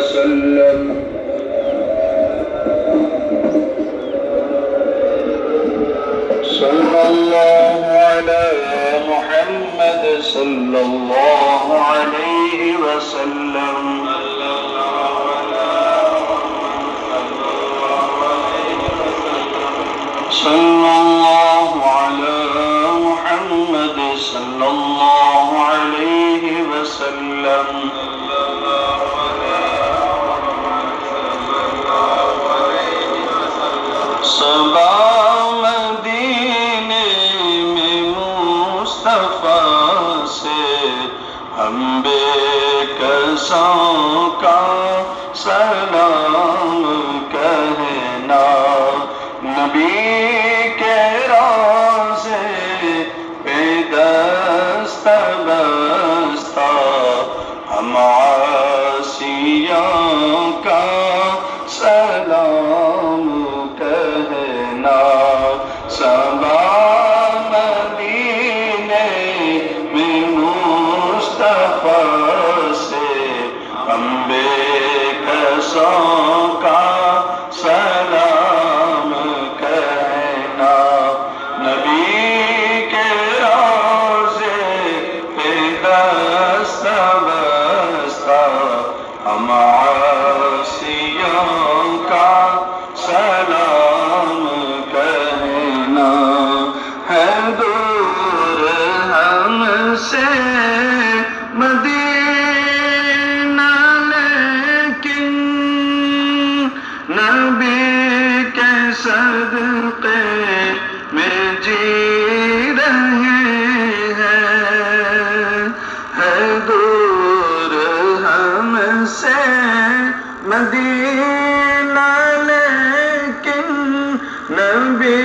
وسلم صلى الله على محمد صلى الله عليه وسلم صلى الله على محمد صلى الله عليه وسلم صبا مدینے میں مصطفیٰ سے ہم بے کسوں کا سلام کہنا نبی کے روضے پہ دست بستہ ہم عاصیوں کا سلام کہنا صبا مدینے میں مصطفیٰ سے ہم بے کسوں کا سلام کہنا نبی کے روضے پہ دست بستہ ہم عاصیوں کا سلام کہنا ہے دور ہم سے مدینہ لیکن نبی کے صدقے میں جی رہے ہیں ہے دور ہم سے مدینہ لیکن نبی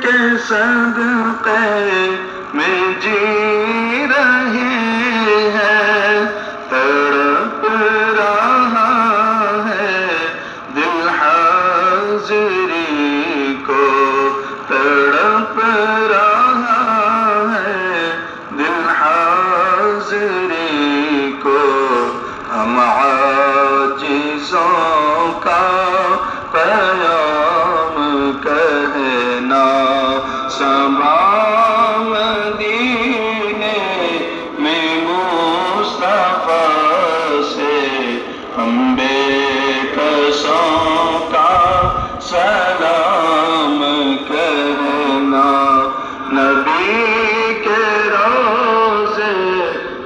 کے صدقے میں جی رہے ہیں تڑپ رہا ہے دل حاضری کو تڑپ رہا ہے دل حاضری کو ہم عاجزوں کا پیام کہنا صبا مدینے میں مصطفیٰ سے ہم بے کسوں کا سلام کہنا نبی کے روضے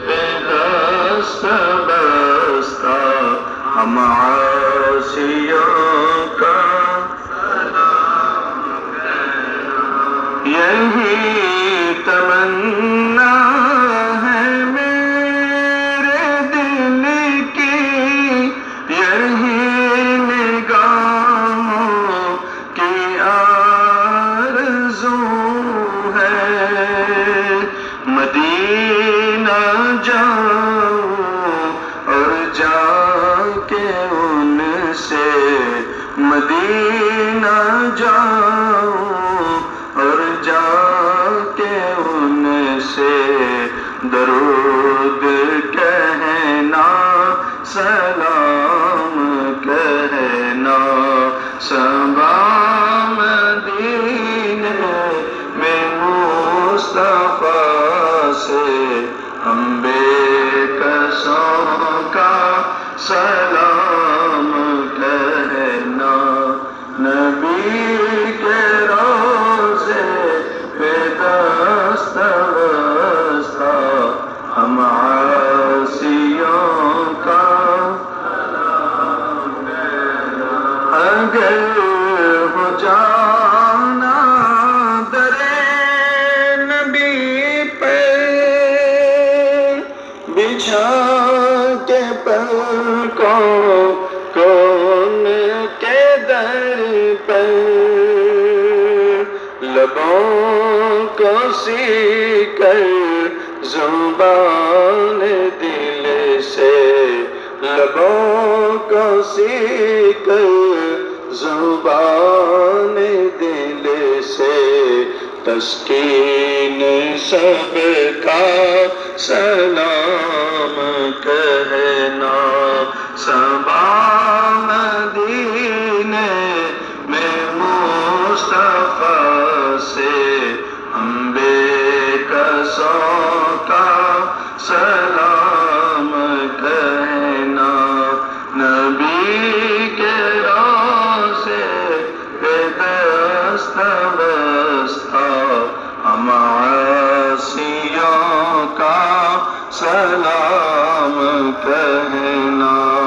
پہ دست بستہ ہم عاصیوں کا یہی تمنا ہے میرے دل کی یہی نگاہوں کی آرزو ہے مدینہ جاؤں اور جا کے ان سے مدینہ جاؤں اور جا کے ان سے درود کہنا سلام کہنا صبا مدینے میں مصطفیٰ سے ہم بے کسوں کا سلام کہنا نبی کے روضے پہ دست بستہ ہم عاصیوں کا سلام کہنا اگر ہو جانا درے نبی پہ بچھا کے پلکوں کون کے در پر لبوں کو سی کر زبان دل سے لبوں کو سی کر زبان دل سے تسکین سب کا سلام کہنا صبا سلام کہنا، نبی کے روضے پہ دست بستہ ہم عاصیوں کا سلام کہنا۔